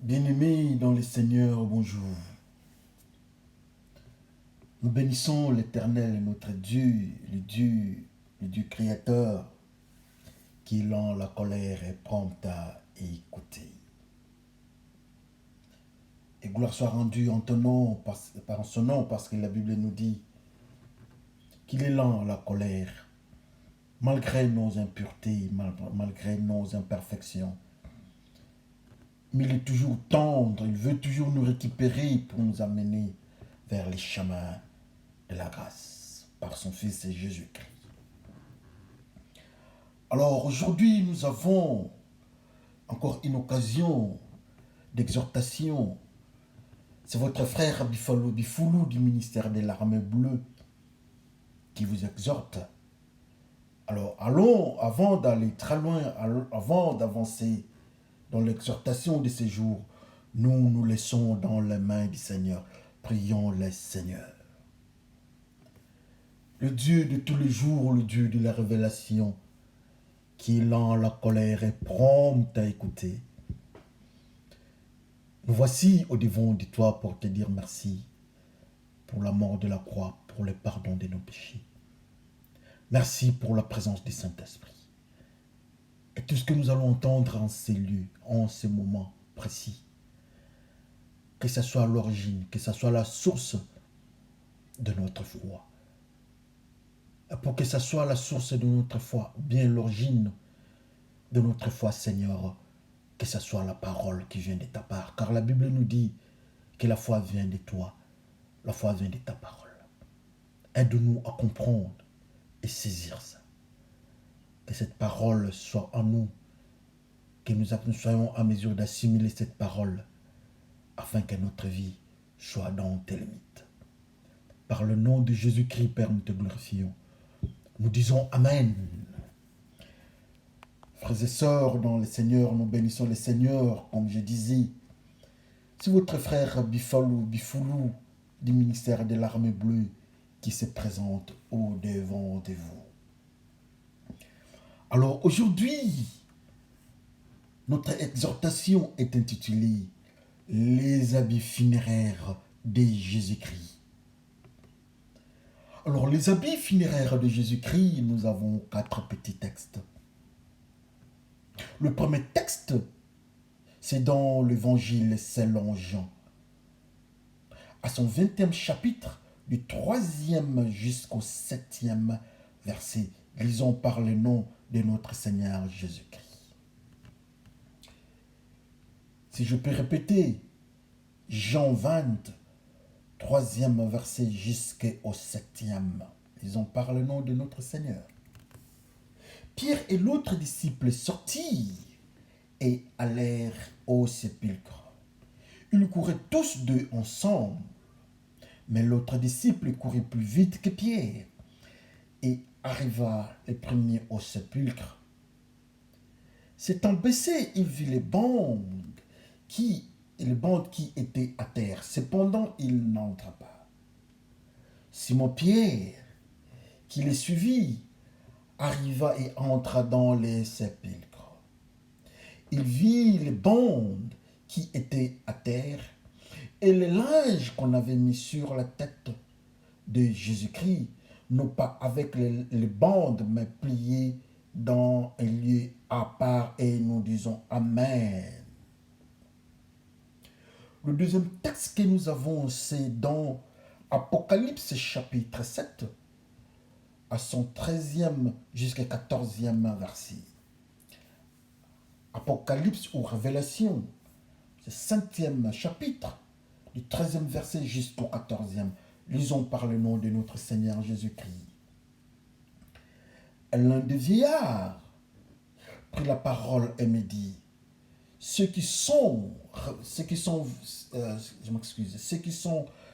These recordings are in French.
Bien-aimés dans le Seigneur, bonjour. Nous bénissons l'Éternel, notre Dieu, le Dieu créateur, qui lent la colère est prompt à écouter. Et gloire soit rendue en ton nom, par son nom, parce que la Bible nous dit qu'il est lent à la colère, malgré nos impuretés, malgré nos imperfections. Mais il est toujours tendre, il veut toujours nous récupérer pour nous amener vers les chemins de la grâce, par son Fils Jésus-Christ. Alors aujourd'hui, nous avons encore une occasion d'exhortation. C'est votre frère Bifalo Bifoulou du ministère de l'Armée Bleue qui vous exhorte. Alors allons, avant d'aller très loin, avant d'avancer dans l'exhortation de ces jours, nous nous laissons dans les mains du Seigneur. Prions le Seigneur. Le Dieu de tous les jours, le Dieu de la révélation, qui est lent à la colère et prompt à écouter. Nous voici au devant de toi pour te dire merci pour la mort de la croix, pour le pardon de nos péchés. Merci pour la présence du Saint-Esprit. Et tout ce que nous allons entendre en ces lieux, en ces moments précis, que ce soit l'origine, que ce soit la source de notre foi. Et pour que ce soit la source de notre foi, bien l'origine de notre foi, Seigneur, que ce soit la parole qui vient de ta part. Car la Bible nous dit que la foi vient de toi, la foi vient de ta parole. Aide-nous à comprendre et saisir ça. Que cette parole soit en nous, que nous soyons en mesure d'assimiler cette parole afin que notre vie soit dans tes limites. Par le nom de Jésus-Christ, Père, nous te glorifions. Nous disons Amen. Frères et sœurs, dans le Seigneur, nous bénissons le Seigneur, comme je disais. C'est votre frère Bifoulou du ministère de l'Armée Bleue qui se présente au devant de vous. Alors aujourd'hui, notre exhortation est intitulée « Les habits funéraires de Jésus-Christ ». Alors les habits funéraires de Jésus-Christ, nous avons 4 petits textes. Le premier texte, c'est dans l'évangile selon Jean. À son 20e chapitre, du 3e jusqu'au 7e verset, lisons par le nom de notre Seigneur Jésus-Christ. Si je peux répéter, Jean 20, 3e verset jusqu'au 7e, lisons par le nom de notre Seigneur. Pierre et l'autre disciple sortirent et allèrent au sépulcre. Ils couraient tous deux ensemble, mais l'autre disciple courait plus vite que Pierre et arriva le premier au sépulcre. S'étant baissé, il vit les bandes qui étaient à terre. Cependant, il n'entra pas. Simon-Pierre, qui les suivit, arriva et entra dans les sépulcres. Il vit les bandes qui étaient à terre et le linge qu'on avait mis sur la tête de Jésus-Christ, non pas avec les bandes, mais pliées dans un lieu à part, et nous disons Amen. Le deuxième texte que nous avons, c'est dans Apocalypse chapitre 7, à son 13e jusqu'à 14e verset. Apocalypse ou Révélation, c'est 5e chapitre, du 13e verset jusqu'au 14e. Lisons par le nom de notre Seigneur Jésus-Christ. L'un des vieillards prit la parole et me dit, ceux qui sont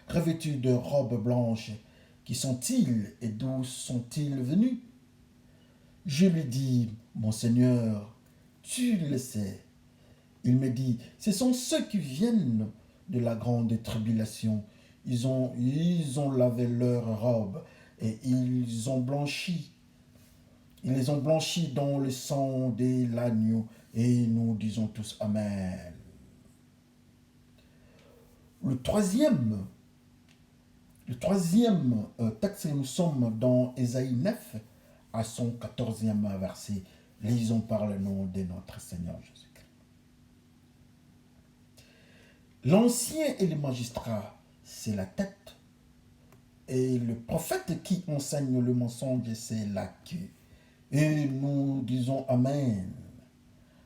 revêtus de robes blanches, qui sont-ils et d'où sont-ils venus? Je lui dis, mon Seigneur, tu le sais. Il me dit, ce sont ceux qui viennent de la grande tribulation. Ils ont lavé leurs robes et ils les ont blanchis dans le sang de l'agneau. Et nous disons tous Amen. Le troisième, texte, nous sommes dans Ésaïe 9, à son 14e verset. Lisons par le nom de notre Seigneur Jésus-Christ. L'ancien et le magistrat, c'est la tête. Et le prophète qui enseigne le mensonge, c'est la queue. Et nous disons Amen.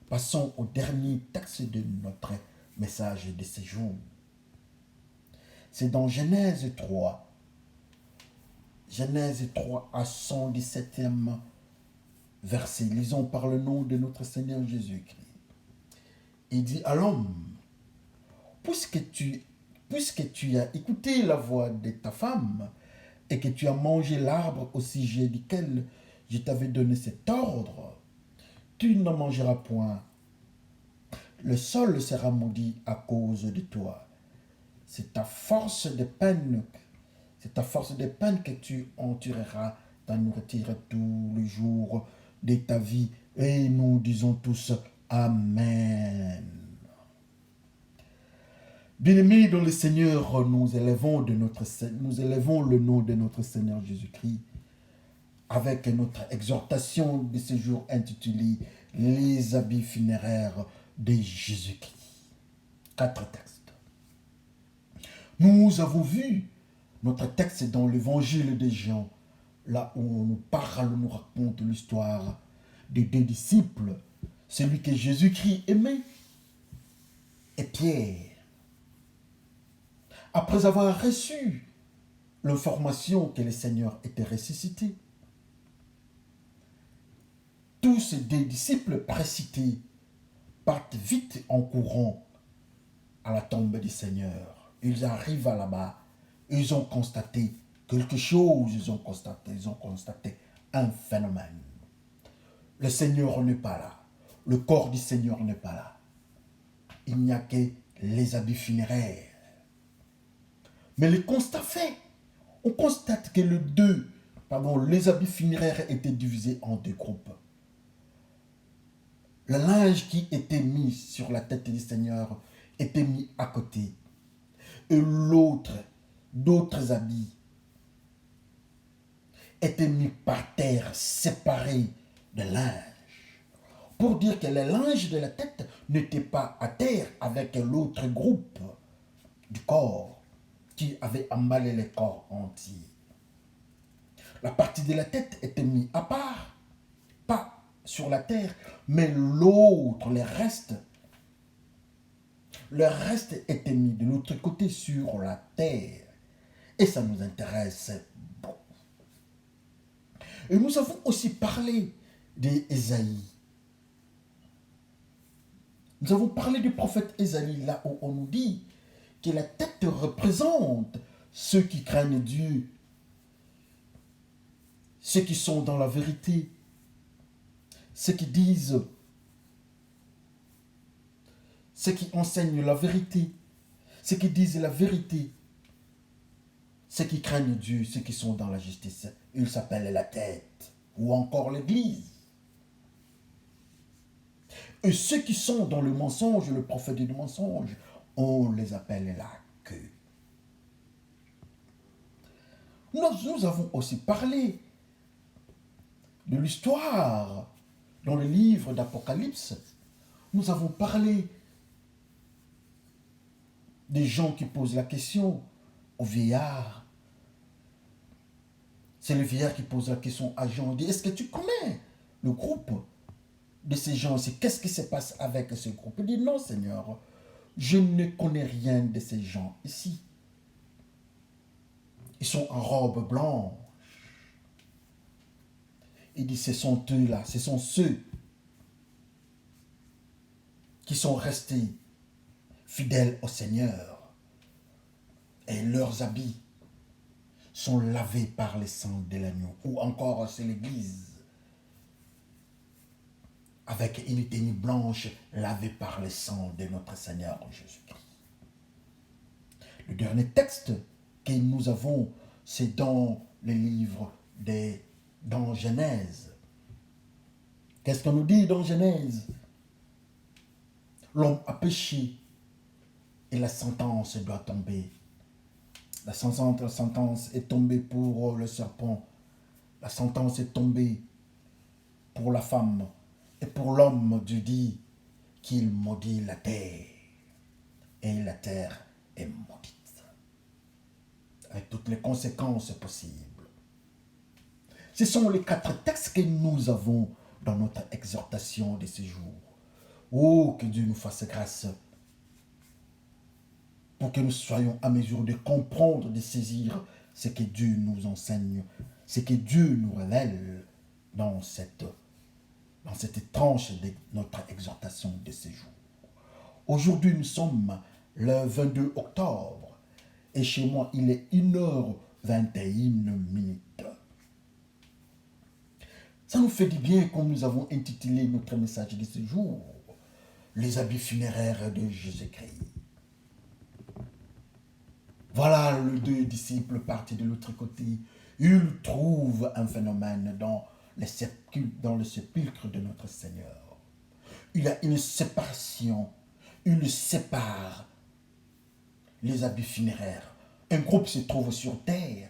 Passons au dernier texte de notre message de ce jour. C'est dans Genèse 3. Genèse 3 à son 17e verset. Lisons par le nom de notre Seigneur Jésus-Christ. Il dit à l'homme, puisque tu as écouté la voix de ta femme et que tu as mangé l'arbre au sujet duquel je t'avais donné cet ordre, tu ne mangeras point. Le sol sera maudit à cause de toi. C'est ta force de peine que tu en tireras ta nourriture tous les jours de ta vie. Et nous disons tous Amen. Bien-aimés dans le Seigneur, nous élevons le nom de notre Seigneur Jésus-Christ avec notre exhortation de ce jour intitulée Les habits funéraires de Jésus-Christ. 4 textes. Nous avons vu notre texte dans l'évangile de Jean, là où on nous parle, on nous raconte l'histoire des deux disciples, celui que Jésus-Christ aimait et Pierre. Après avoir reçu l'information que le Seigneur était ressuscité, tous ces deux disciples précités partent vite en courant à la tombe du Seigneur. Ils arrivent là-bas, ils ont constaté quelque chose, ils ont constaté un phénomène. Le Seigneur n'est pas là, le corps du Seigneur n'est pas là. Il n'y a que les habits funéraires. Mais le constat fait, on constate que les habits funéraires étaient divisés en deux groupes. Le linge qui était mis sur la tête du Seigneur était mis à côté. Et d'autres habits étaient mis par terre, séparés de linge. Pour dire que le linge de la tête n'était pas à terre avec l'autre groupe du corps qui avait emballé le corps entier. La partie de la tête était mise à part, pas sur la terre, mais l'autre, le reste était mis de l'autre côté sur la terre. Et ça nous intéresse beaucoup. Et nous avons aussi parlé d'Ésaïe. Nous avons parlé du prophète Ésaïe, là où on nous dit que la tête représente ceux qui craignent Dieu, ceux qui sont dans la vérité, ceux qui disent, ceux qui enseignent la vérité, ceux qui disent la vérité, ceux qui craignent Dieu, ceux qui sont dans la justice. Ils s'appellent la tête, ou encore l'Église. Et ceux qui sont dans le mensonge, le prophète du mensonge, on les appelle la queue. Nous avons aussi parlé de l'histoire dans le livre d'Apocalypse. Nous avons parlé des gens qui posent la question au vieillard. C'est le vieillard qui pose la question à Jean. Il dit, est-ce que tu connais le groupe de ces gens? Qu'est-ce qui se passe avec ce groupe? Il dit, non Seigneur, je ne connais rien de ces gens ici. Ils sont en robe blanche. Il dit, ce sont eux-là, ce sont ceux qui sont restés fidèles au Seigneur. Et leurs habits sont lavés par le sang de l'agneau. Ou encore, c'est l'Église, avec une tenue blanche lavée par le sang de notre Seigneur Jésus-Christ. Le dernier texte que nous avons, c'est dans le livre dans Genèse. Qu'est-ce qu'on nous dit dans Genèse? L'homme a péché. Et la sentence doit tomber. La sentence est tombée pour le serpent. La sentence est tombée pour la femme. Et pour l'homme, Dieu dit qu'il maudit la terre. Et la terre est maudite. Avec toutes les conséquences possibles. Ce sont les 4 textes que nous avons dans notre exhortation de ce jour. Oh, que Dieu nous fasse grâce pour que nous soyons à mesure de comprendre, de saisir ce que Dieu nous enseigne, ce que Dieu nous révèle dans cette tranche de notre exhortation de ce jour. Aujourd'hui, nous sommes le 22 octobre et chez moi, il est 1h21. Ça nous fait du bien comme nous avons intitulé notre message de ce jour, les habits funéraires de Jésus-Christ. Voilà, les 2 disciples partis de l'autre côté. Ils trouvent un phénomène dans le sépulcre de notre Seigneur. Il y a une séparation. Il sépare les habits funéraires. Un groupe se trouve sur terre,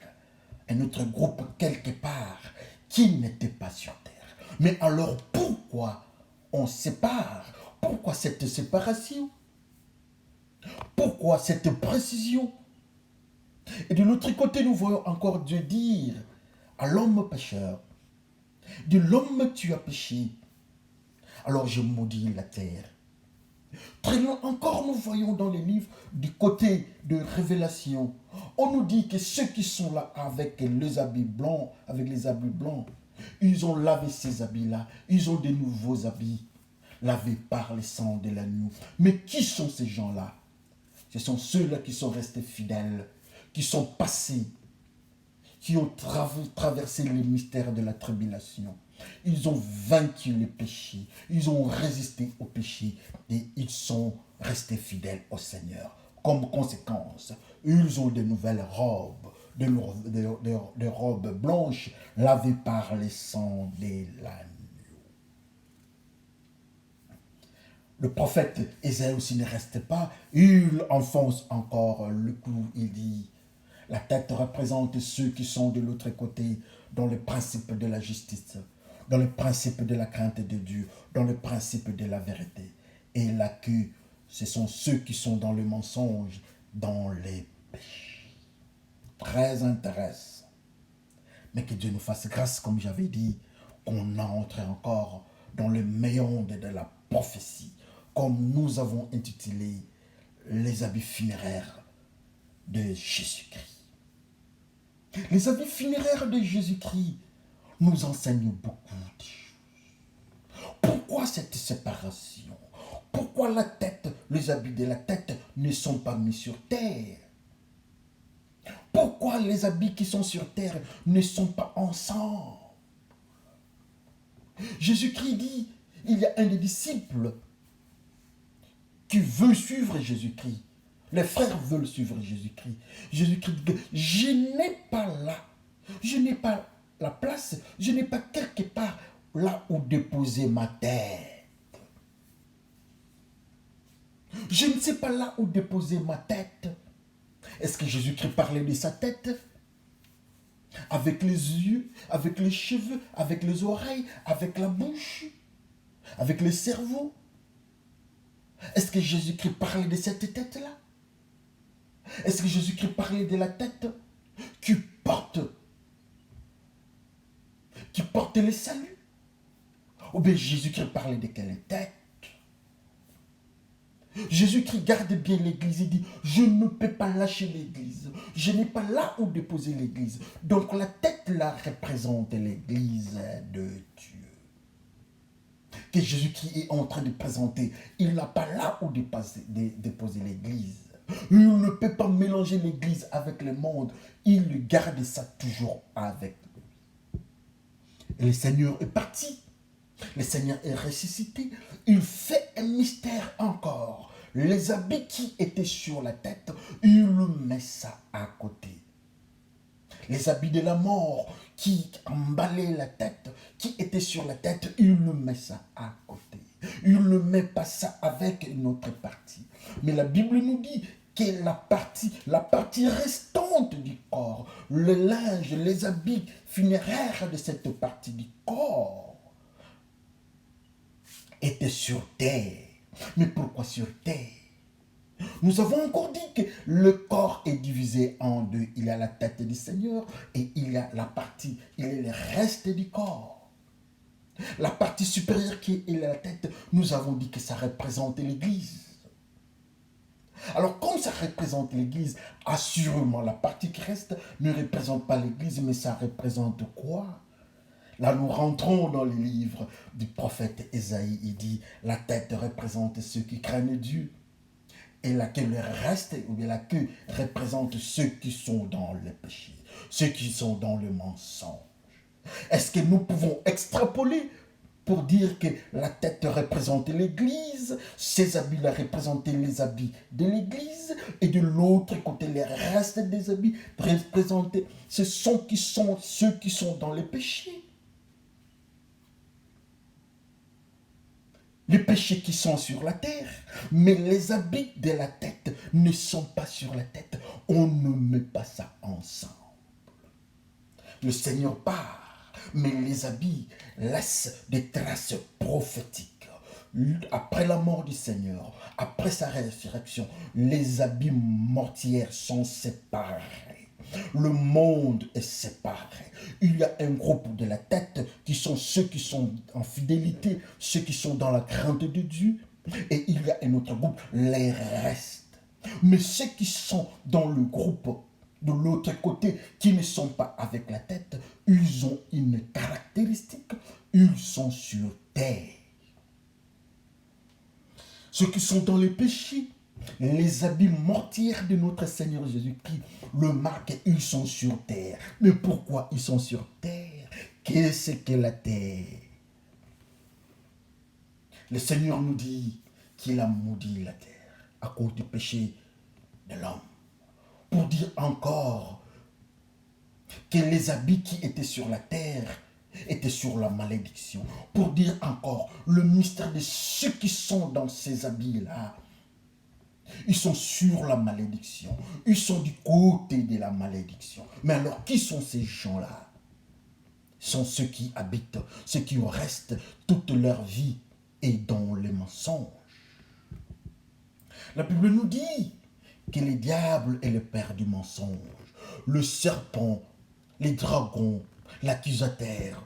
un autre groupe quelque part qui n'était pas sur terre. Mais alors pourquoi on sépare? Pourquoi cette séparation? Pourquoi cette précision? Et de l'autre côté, nous voyons encore Dieu dire à l'homme pécheur, de l'homme tu as péché, alors je maudis la terre. Très loin encore, nous voyons dans les livres du côté de Révélation, on nous dit que ceux qui sont là avec les habits blancs, ils ont lavé ces habits-là, ils ont de nouveaux habits, lavés par le sang de l'agneau. Mais qui sont ces gens-là? Ce sont ceux-là qui sont restés fidèles, qui sont passés, qui ont traversé les mystères de la tribulation. Ils ont vaincu le péché, ils ont résisté au péché et ils sont restés fidèles au Seigneur. Comme conséquence, ils ont de nouvelles robes, des robes blanches lavées par le sang de l'agneau. Le prophète Ésaïe aussi ne reste pas, il enfonce encore le clou, il dit, la tête représente ceux qui sont de l'autre côté dans le principe de la justice, dans le principe de la crainte de Dieu, dans le principe de la vérité. Et la queue, ce sont ceux qui sont dans le mensonge, dans les péchés. Très intéressant. Mais que Dieu nous fasse grâce, comme j'avais dit, qu'on entre encore dans le méandre de la prophétie, comme nous avons intitulé les habits funéraires de Jésus-Christ. Les habits funéraires de Jésus-Christ nous enseignent beaucoup de choses. Pourquoi cette séparation? Pourquoi la tête, les habits de la tête ne sont pas mis sur terre? Pourquoi les habits qui sont sur terre ne sont pas ensemble? Jésus-Christ dit, il y a un des disciples qui veut suivre Jésus-Christ. Les frères veulent suivre Jésus-Christ. Jésus-Christ dit, je n'ai pas là, je n'ai pas la place, je n'ai pas quelque part là où déposer ma tête. Je ne sais pas là où déposer ma tête. Est-ce que Jésus-Christ parlait de sa tête? Avec les yeux, avec les cheveux, avec les oreilles, avec la bouche, avec le cerveau? Est-ce que Jésus-Christ parlait de cette tête-là? Est-ce que Jésus-Christ parlait de la tête qui porte le salut? Ou bien Jésus-Christ parlait de quelle tête? Jésus-Christ garde bien l'église et dit, je ne peux pas lâcher l'église. Je n'ai pas là où déposer l'église. Donc la tête là représente l'église de Dieu. Que Jésus-Christ est en train de présenter, il n'a pas là où déposer l'église. Il ne peut pas mélanger l'église avec le monde. Il garde ça toujours avec lui. Et le Seigneur est parti. Le Seigneur est ressuscité. Il fait un mystère encore. Les habits qui étaient sur la tête, il met ça à côté. Les habits de la mort qui emballaient la tête, qui étaient sur la tête, il met ça à côté. Il ne met pas ça avec une autre partie. Mais la Bible nous dit que la partie restante du corps, le linge, les habits funéraires de cette partie du corps étaient sur terre. Mais pourquoi sur terre? Nous avons encore dit que le corps est divisé en deux. Il y a la tête du Seigneur et il y a il y a le reste du corps. La partie supérieure qui est la tête, nous avons dit que ça représente l'Église. Alors, comme ça représente l'Église, assurément, la partie qui reste ne représente pas l'Église, mais ça représente quoi? Là, nous rentrons dans le livre du prophète Ésaïe. Il dit, la tête représente ceux qui craignent Dieu. Et la queue, le reste, ou bien la queue, représente ceux qui sont dans le péché, ceux qui sont dans le mensonge. Est-ce que nous pouvons extrapoler pour dire que la tête représente l'Église, ces habits-là représentaient les habits de l'Église, et de l'autre côté, les restes des habits représentaient ceux qui sont dans le péché. Les péchés qui sont sur la terre, mais les habits de la tête ne sont pas sur la tête. On ne met pas ça ensemble. Le Seigneur part, mais les habits laissent des traces prophétiques. Après la mort du Seigneur, après sa résurrection, les habits mortiers sont séparés. Le monde est séparé. Il y a un groupe de la tête qui sont ceux qui sont en fidélité, ceux qui sont dans la crainte de Dieu. Et il y a un autre groupe, les restes. Mais ceux qui sont dans le groupe de l'autre côté, qui ne sont pas avec la tête, ils ont une caractéristique, ils sont sur terre. Ceux qui sont dans les péchés, les habits mortiers de notre Seigneur Jésus-Christ le marquent, ils sont sur terre. Mais pourquoi ils sont sur terre? Qu'est-ce que la terre? Le Seigneur nous dit qu'il a maudit la terre à cause du péché de l'homme. Pour dire encore que les habits qui étaient sur la terre étaient sur la malédiction. Pour dire encore le mystère de ceux qui sont dans ces habits-là. Ils sont sur la malédiction. Ils sont du côté de la malédiction. Mais alors, qui sont ces gens-là? Ce sont ceux qui habitent, ceux qui restent toute leur vie et dans les mensonges. La Bible nous dit que le diable est le père du mensonge. Le serpent, les dragons, l'accusateur.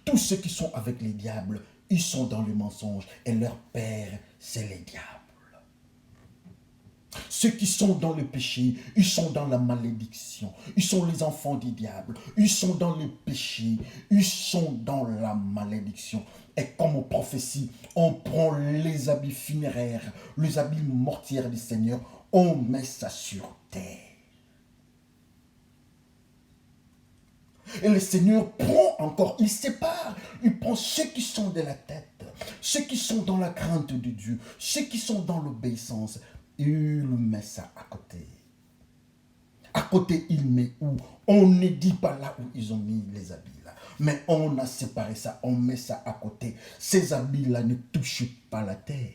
Tous ceux qui sont avec les diables, ils sont dans le mensonge. Et leur père, c'est les diables. Ceux qui sont dans le péché, ils sont dans la malédiction. Ils sont les enfants du diable. Ils sont dans le péché. Ils sont dans la malédiction. Et comme aux prophéties, on prend les habits funéraires, les habits mortiers du Seigneur, on met ça sur terre. Et le Seigneur prend encore, il sépare, il prend ceux qui sont de la tête, ceux qui sont dans la crainte de Dieu, ceux qui sont dans l'obéissance. Il met ça à côté. À côté, il met où? On ne dit pas là où ils ont mis les habits là. Mais on a séparé ça, on met ça à côté. Ces habits-là ne touchent pas la terre.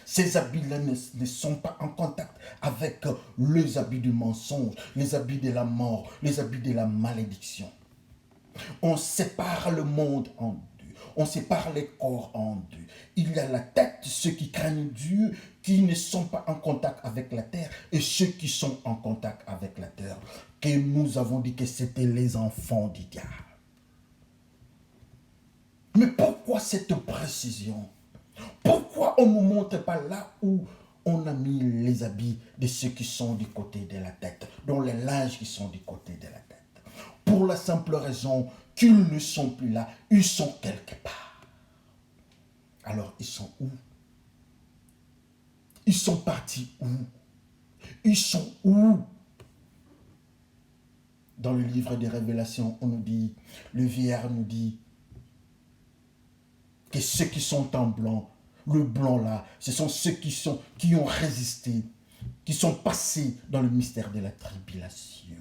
Ces habits-là ne sont pas en contact avec les habits du mensonge, les habits de la mort, les habits de la malédiction. On sépare le monde en deux. On sépare les corps en deux. Il y a la tête, ceux qui craignent Dieu, qui ne sont pas en contact avec la terre, et ceux qui sont en contact avec la terre, que nous avons dit que c'était les enfants du diable. Mais pourquoi cette précision? Pourquoi on ne nous montre pas là où on a mis les habits de ceux qui sont du côté de la tête, dont les linges qui sont du côté de la tête? Pour la simple raison qu'ils ne sont plus là, ils sont quelque part. Alors ils sont où? Ils sont partis où? Ils sont où? Dans le livre des Révélations, on nous dit, le vieillard nous dit que ceux qui sont en blanc, le blanc là, ce sont ceux qui ont résisté, qui sont passés dans le mystère de la tribulation.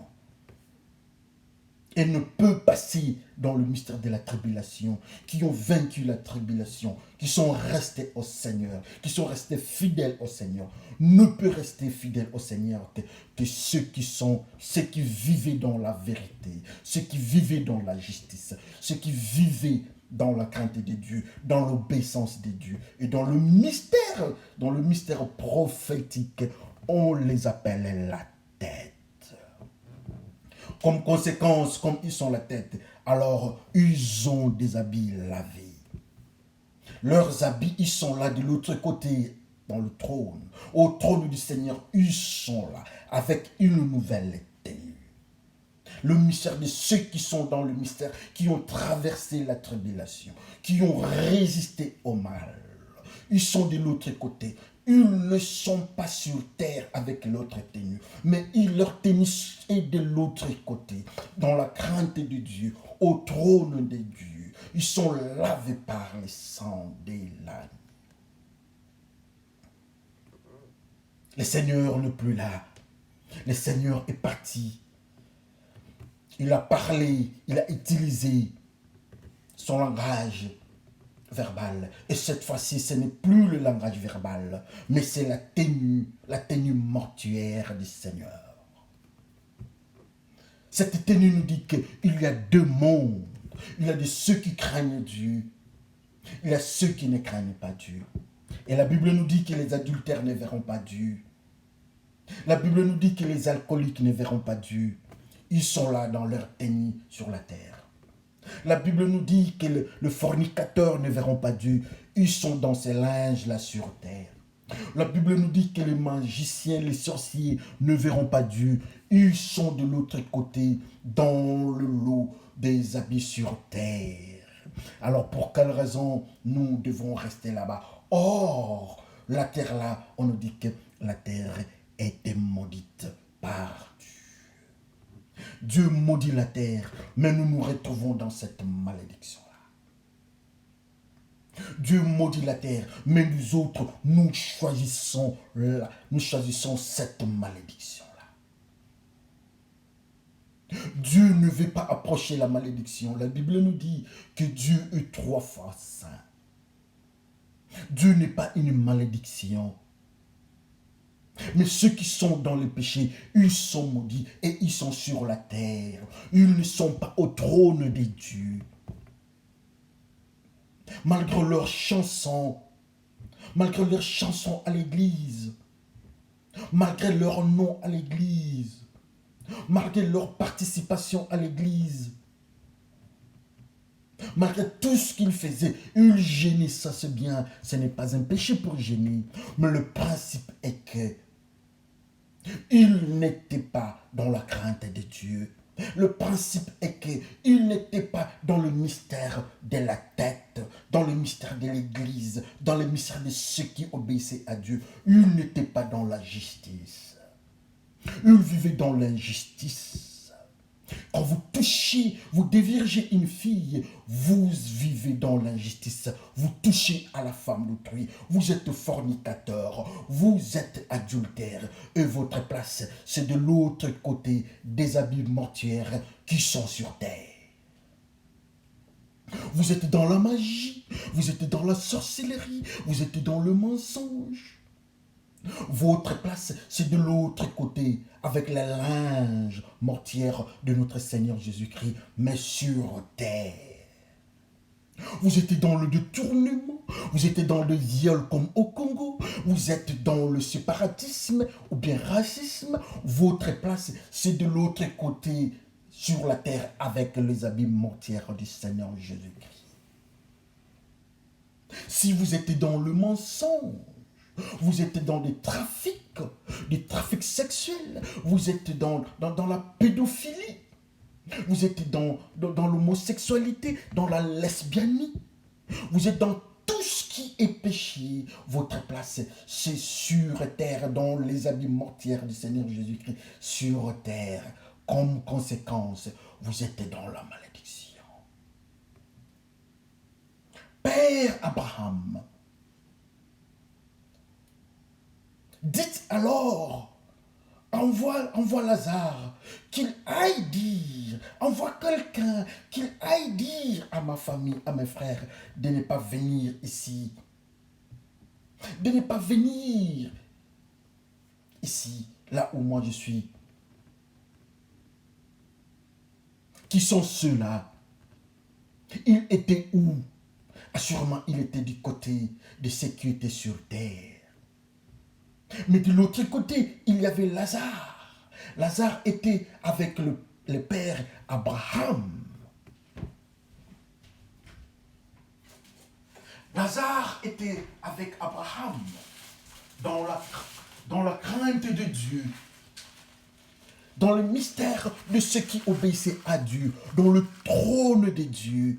et ne peut passer dans le mystère de la tribulation, qui ont vaincu la tribulation, qui sont restés au Seigneur, qui sont restés fidèles au Seigneur, ne peut rester fidèle au Seigneur que ceux qui vivaient dans la vérité, ceux qui vivaient dans la justice, ceux qui vivaient dans la crainte de Dieu, dans l'obéissance de Dieu et dans le mystère prophétique, on les appelle la tête. Comme conséquence, comme ils sont la tête, alors ils ont des habits lavés. Leurs habits, ils sont là de l'autre côté, dans le trône. Au trône du Seigneur, ils sont là, avec une nouvelle tenue. Le mystère de ceux qui sont dans le mystère, qui ont traversé la tribulation, qui ont résisté au mal. Ils sont de l'autre côté. Ils ne sont pas sur terre avec l'autre tenue, mais leur tenue est de l'autre côté, dans la crainte de Dieu, au trône de Dieu. Ils sont lavés par le sang de l'agneau. Le Seigneur n'est plus là. Le Seigneur est parti. Il a parlé, il a utilisé son langage verbal. Et cette fois-ci, ce n'est plus le langage verbal, mais c'est la tenue mortuaire du Seigneur. Cette tenue nous dit qu'il y a deux mondes. Il y a de ceux qui craignent Dieu. Il y a ceux qui ne craignent pas Dieu. Et la Bible nous dit que les adultères ne verront pas Dieu. La Bible nous dit que les alcooliques ne verront pas Dieu. Ils sont là dans leur tenue sur la terre. La Bible nous dit que le fornicateur ne verront pas Dieu. Ils sont dans ces linges-là sur terre. La Bible nous dit que les magiciens, les sorciers ne verront pas Dieu. Ils sont de l'autre côté, dans le lot des habits sur terre. Alors pour quelle raison nous devons rester là-bas? Or, la terre là, on nous dit que la terre est maudite par Dieu. Dieu maudit la terre, mais nous nous retrouvons dans cette malédiction-là. Dieu maudit la terre, mais nous autres, nous choisissons cette malédiction-là. Dieu ne veut pas approcher la malédiction. La Bible nous dit que Dieu est 3 fois saint. Dieu n'est pas une malédiction. Mais ceux qui sont dans le péché, ils sont maudits et ils sont sur la terre. Ils ne sont pas au trône de Dieu. Malgré leurs chansons à l'église, malgré leur nom à l'église, malgré leur participation à l'église, malgré tout ce qu'ils faisaient, ils gênaient, ça c'est bien, ce n'est pas un péché pour gêner, mais le principe est que ils n'étaient pas dans la crainte de Dieu. Le principe est qu'ils n'étaient pas dans le mystère de la tête, dans le mystère de l'église, dans le mystère de ceux qui obéissaient à Dieu. Ils n'étaient pas dans la justice. Ils vivaient dans l'injustice. Quand vous touchez, vous dévirgez une fille, vous vivez dans l'injustice. Vous touchez à la femme d'autrui. Vous êtes fornicateur, vous êtes adultère. Et votre place, c'est de l'autre côté des habits mortuaires qui sont sur terre. Vous êtes dans la magie, vous êtes dans la sorcellerie, vous êtes dans le mensonge. Votre place, c'est de l'autre côté, avec la linge mortière de notre Seigneur Jésus-Christ, mais sur terre. Vous êtes dans le détournement, vous êtes dans le viol comme au Congo, vous êtes dans le séparatisme ou bien racisme. Votre place, c'est de l'autre côté, sur la terre, avec les habits mortières du Seigneur Jésus-Christ. Si vous êtes dans le mensonge, vous êtes dans des trafics sexuels, vous êtes dans la pédophilie, vous êtes dans l'homosexualité, dans la lesbianie, vous êtes dans tout ce qui est péché. Votre place, c'est sur terre, dans les habits mortières du Seigneur Jésus-Christ, sur terre. Comme conséquence, vous êtes dans la malédiction. Père Abraham, dites alors, envoie Lazare qu'il aille dire, envoie quelqu'un, qu'il aille dire à ma famille, à mes frères, de ne pas venir ici. De ne pas venir ici, là où moi je suis. Qui sont ceux-là? Ils étaient où? Assurément, il était du côté de ceux qui étaient sur terre. Mais de l'autre côté, il y avait Lazare. Lazare était avec le père Abraham. Lazare était avec Abraham dans la crainte de Dieu, dans le mystère de ceux qui obéissaient à Dieu, dans le trône de Dieu.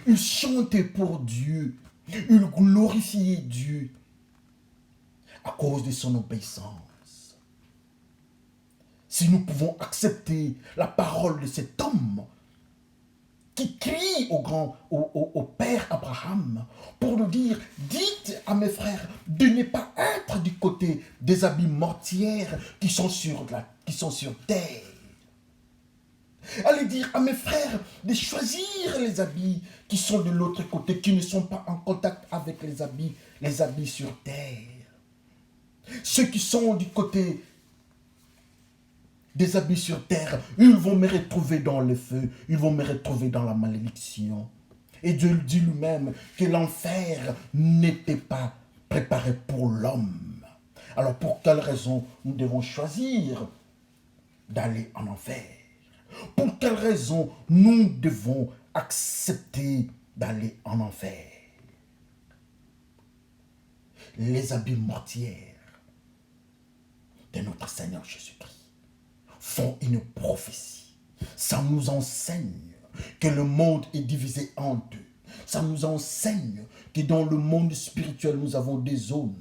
Il chantait pour Dieu, il glorifiait Dieu à cause de son obéissance. Si nous pouvons accepter la parole de cet homme qui crie au père Abraham pour nous dire, dites à mes frères de ne pas être du côté des habits mortières qui sont sur terre. Allez dire à mes frères de choisir les habits qui sont de l'autre côté, qui ne sont pas en contact avec les habits sur terre. Ceux qui sont du côté des habits sur terre, ils vont me retrouver dans le feu, ils vont me retrouver dans la malédiction. Et Dieu dit lui-même que l'enfer n'était pas préparé pour l'homme. Alors pour quelle raison nous devons choisir d'aller en enfer? Pour quelle raison nous devons accepter d'aller en enfer? Les habits mortiers de notre Seigneur Jésus-Christ font une prophétie. Ça nous enseigne que le monde est divisé en deux. Ça nous enseigne que dans le monde spirituel, nous avons des zones,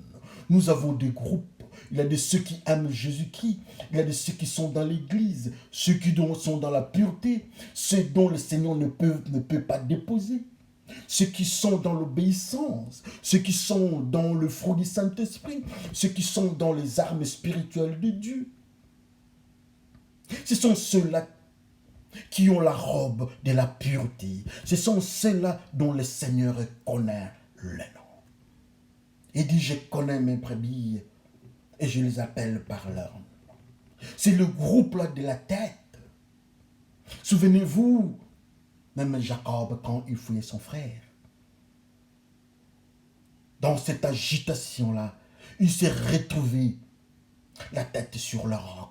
nous avons des groupes. Il y a de ceux qui aiment Jésus-Christ, il y a de ceux qui sont dans l'église, ceux qui sont dans la pureté, ceux dont le Seigneur ne peut pas déposer, ceux qui sont dans l'obéissance, ceux qui sont dans le fruit du Saint-Esprit, ceux qui sont dans les armes spirituelles de Dieu. Ce sont ceux-là qui ont la robe de la pureté. Ce sont ceux-là dont le Seigneur connaît le nom. Il dit, je connais mes brebis et je les appelle par leur nom. C'est le groupe-là de la tête. Souvenez-vous, même Jacob, quand il fouillait son frère, dans cette agitation-là, il s'est retrouvé la tête sur le roc.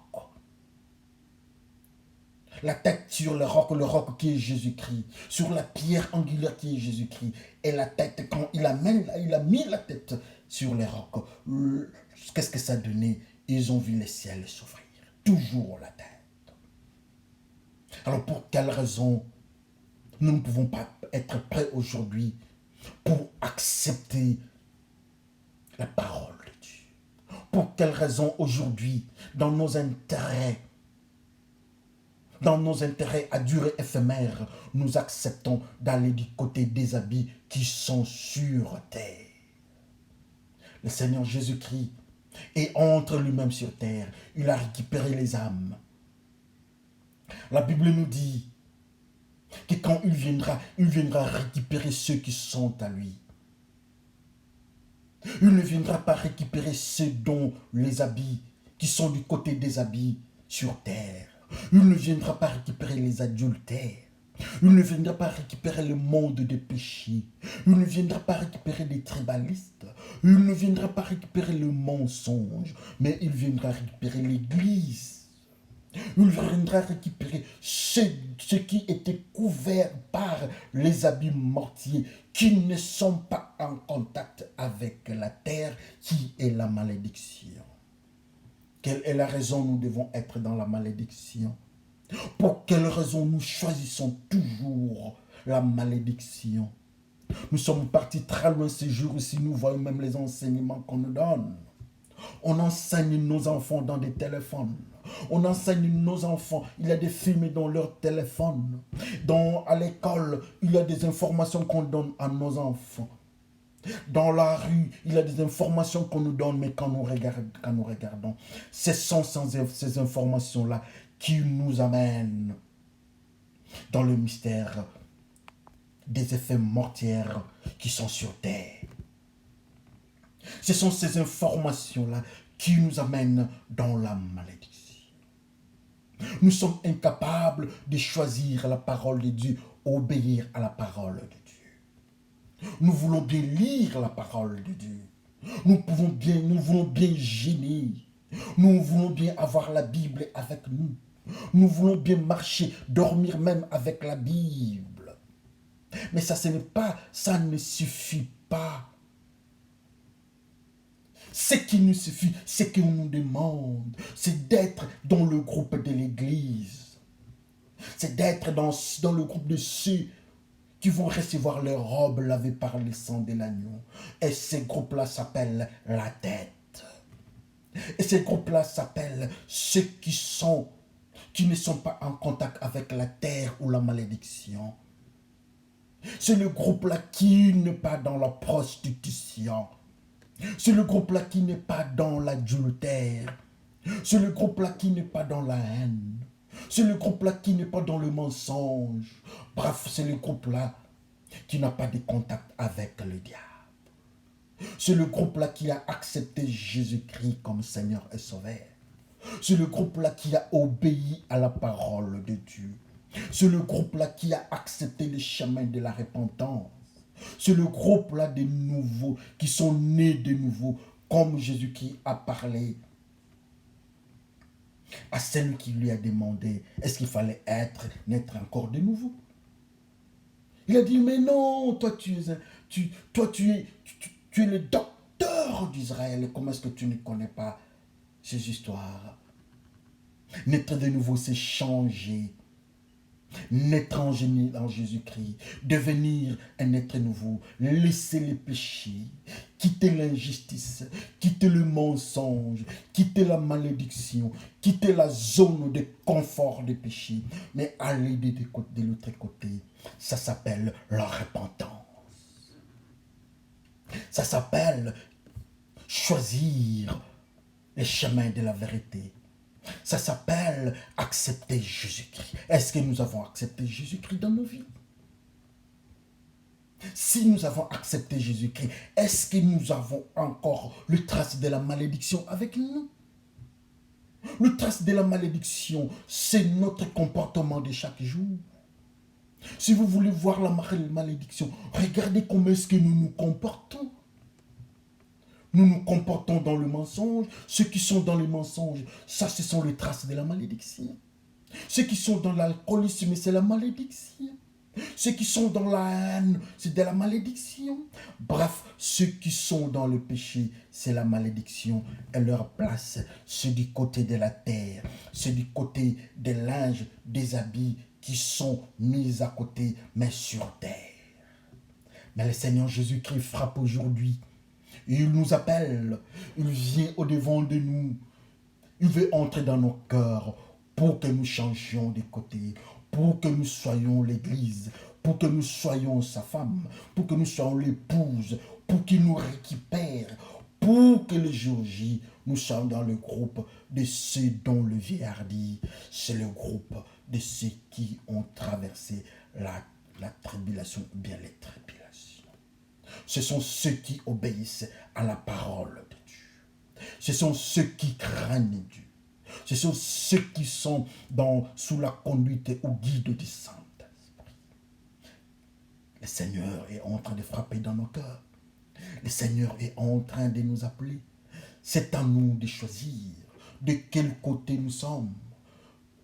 La tête sur le roc qui est Jésus-Christ, sur la pierre angulaire qui est Jésus-Christ. Et la tête, quand il a mis la tête sur les rocs, qu'est-ce que ça donnait? Ils ont vu le ciel s'ouvrir. Toujours la tête. Alors pour quelle raison nous ne pouvons pas être prêts aujourd'hui pour accepter la parole de Dieu? Pour quelle raison aujourd'hui, dans nos intérêts à durée éphémère, nous acceptons d'aller du côté des habits qui sont sur terre? Le Seigneur Jésus-Christ est entre lui-même sur terre. Il a récupéré les âmes. La Bible nous dit que quand il viendra récupérer ceux qui sont à lui. Il ne viendra pas récupérer ceux dont les habits, qui sont du côté des habits sur terre. Il ne viendra pas récupérer les adultères. Il ne viendra pas récupérer le monde des péchés. Il ne viendra pas récupérer les tribalistes. Il ne viendra pas récupérer le mensonge. Mais il viendra récupérer l'église. Il viendra récupérer ceux qui étaient couverts par les habits mortiers, qui ne sont pas en contact avec la terre, qui est la malédiction. Quelle est la raison nous devons être dans la malédiction? Pour quelle raison nous choisissons toujours la malédiction? Nous sommes partis très loin ces jours-ci, nous voyons même les enseignements qu'on nous donne. On enseigne nos enfants dans des téléphones. On enseigne nos enfants. Il y a des films dans leur téléphone. À l'école, il y a des informations qu'on donne à nos enfants. Dans la rue, il y a des informations qu'on nous donne, mais quand nous regardons, ce sont ces informations-là qui nous amène dans le mystère des effets mortiers qui sont sur terre. Ce sont ces informations-là qui nous amènent dans la malédiction. Nous sommes incapables de choisir la parole de Dieu, obéir à la parole de Dieu. Nous voulons bien lire la parole de Dieu. Nous voulons bien gêner. Nous voulons bien avoir la Bible avec nous. Nous voulons bien marcher, dormir même avec la Bible. Mais ça ne suffit pas. Ce qui nous suffit, ce qu'on nous demande, c'est d'être dans le groupe de l'Église. C'est d'être dans le groupe de ceux qui vont recevoir leur robe lavée par le sang de l'agneau. Et ces groupes-là s'appellent la tête. Et ces groupes-là s'appellent ceux qui ne sont pas en contact avec la terre ou la malédiction. C'est le groupe-là qui n'est pas dans la prostitution. C'est le groupe-là qui n'est pas dans l'adultère. C'est le groupe-là qui n'est pas dans la haine. C'est le groupe-là qui n'est pas dans le mensonge. Bref, c'est le groupe-là qui n'a pas de contact avec le diable. C'est le groupe-là qui a accepté Jésus-Christ comme Seigneur et Sauveur. C'est le groupe-là qui a obéi à la parole de Dieu. C'est le groupe-là qui a accepté le chemin de la repentance. C'est le groupe-là des nouveaux, qui sont nés de nouveau, comme Jésus-Christ a parlé à celle qui lui a demandé, est-ce qu'il fallait naître encore de nouveau? Il a dit, mais non, toi tu es le docteur d'Israël, comment est-ce que tu ne connais pas ces histoires? Naître de nouveau, c'est changer. Naître en Jésus-Christ, devenir un être nouveau, laisser les péchés, quitter l'injustice, quitter le mensonge, quitter la malédiction, quitter la zone de confort des péchés, mais aller de l'autre côté. Ça s'appelle la repentance. Ça s'appelle choisir les chemins de la vérité. Ça s'appelle accepter Jésus-Christ. Est-ce que nous avons accepté Jésus-Christ dans nos vies? Si nous avons accepté Jésus-Christ, est-ce que nous avons encore le trace de la malédiction avec nous? Le trace de la malédiction, c'est notre comportement de chaque jour. Si vous voulez voir la malédiction, regardez comment est-ce que nous nous comportons. Nous nous comportons dans le mensonge. Ceux qui sont dans le mensonge, ça, ce sont les traces de la malédiction. Ceux qui sont dans l'alcoolisme, c'est la malédiction. Ceux qui sont dans la haine, c'est de la malédiction. Bref, ceux qui sont dans le péché, c'est la malédiction. Et leur place, c'est du côté de la terre. C'est du côté des linges, des habits qui sont mis à côté, mais sur terre. Mais le Seigneur Jésus-Christ frappe aujourd'hui. Il nous appelle, il vient au-devant de nous. Il veut entrer dans nos cœurs pour que nous changions de côté, pour que nous soyons l'Église, pour que nous soyons sa femme, pour que nous soyons l'épouse, pour qu'il nous récupère, pour que le jour J, nous soyons dans le groupe de ceux dont le vieillard dit, c'est le groupe de ceux qui ont traversé la tribulation, bien les tribulations. Ce sont ceux qui obéissent à la parole de Dieu. Ce sont ceux qui craignent Dieu. Ce sont ceux qui sont sous la conduite ou guide du Saint-Esprit. Le Seigneur est en train de frapper dans nos cœurs. Le Seigneur est en train de nous appeler. C'est à nous de choisir de quel côté nous sommes.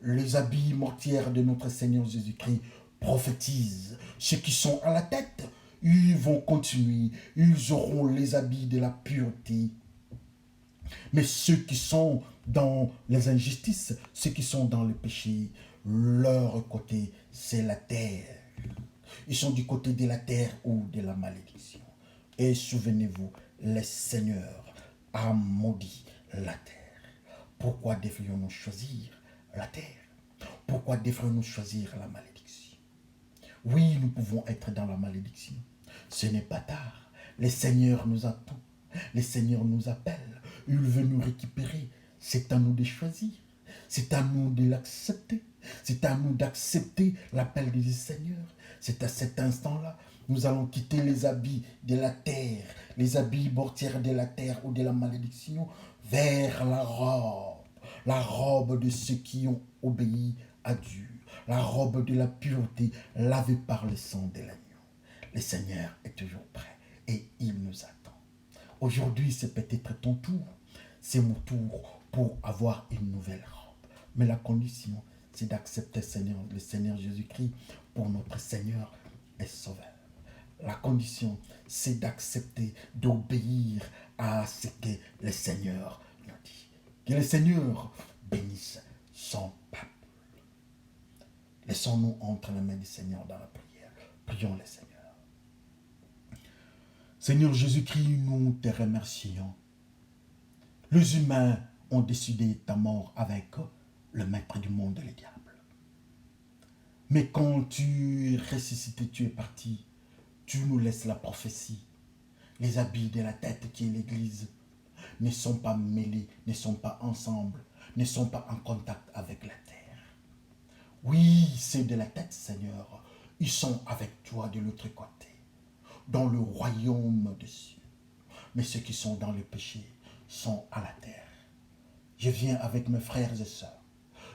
Les habits mortiers de notre Seigneur Jésus-Christ prophétisent. Ceux qui sont à la tête, ils vont continuer, ils auront les habits de la pureté. Mais ceux qui sont dans les injustices, ceux qui sont dans le péché, leur côté, c'est la terre. Ils sont du côté de la terre ou de la malédiction. Et souvenez-vous, le Seigneur a maudit la terre. Pourquoi devrions-nous choisir la terre? Pourquoi devrions-nous choisir la malédiction? Oui, nous pouvons être dans la malédiction. Ce n'est pas tard. Le Seigneur nous attend. Le Seigneur nous appelle. Il veut nous récupérer. C'est à nous de choisir. C'est à nous de l'accepter. C'est à nous d'accepter l'appel du Seigneur. C'est à cet instant-là, nous allons quitter les habits de la terre, les habits mortières de la terre ou de la malédiction, vers la robe de ceux qui ont obéi à Dieu, la robe de la pureté, lavée par le sang de l'agneau. Le Seigneur est toujours prêt et il nous attend. Aujourd'hui, c'est peut-être ton tour. C'est mon tour pour avoir une nouvelle robe. Mais la condition, c'est d'accepter le Seigneur Jésus-Christ pour notre Seigneur et Sauveur. La condition, c'est d'accepter, d'obéir à ce que le Seigneur nous dit. Que le Seigneur bénisse son peuple. Laissons-nous entre les mains du Seigneur dans la prière. Prions le Seigneur. Seigneur Jésus-Christ, nous te remercions. Les humains ont décidé ta mort avec le maître du monde, le diable. Mais quand tu es ressuscité, tu es parti, tu nous laisses la prophétie. Les habits de la tête qui est l'Église ne sont pas mêlés, ne sont pas ensemble, ne sont pas en contact avec la terre. Oui, ceux de la tête, Seigneur, ils sont avec toi de l'autre côté, dans le royaume des cieux. Mais ceux qui sont dans le péché sont à la terre. Je viens avec mes frères et sœurs.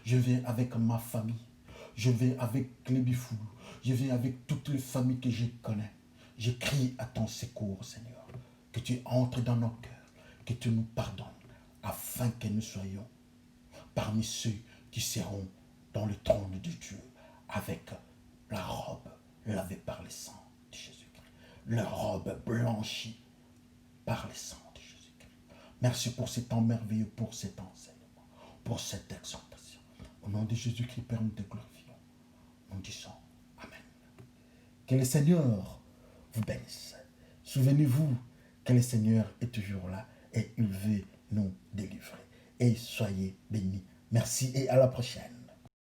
Je viens avec ma famille. Je viens avec les bifous. Je viens avec toutes les familles que je connais. Je crie à ton secours, Seigneur. Que tu entres dans nos cœurs. Que tu nous pardonnes. Afin que nous soyons parmi ceux qui seront dans le trône de Dieu. Avec la robe lavée par le sang de Jésus-Christ. La robe blanchie par le sang de Jésus-Christ. Merci pour ce temps merveilleux, pour cet enseignement, pour cette exhortation. Au nom de Jésus-Christ, Père, nous te glorifions. Nous disons Amen. Que le Seigneur vous bénisse. Souvenez-vous que le Seigneur est toujours là et il veut nous délivrer. Et soyez bénis. Merci et à la prochaine.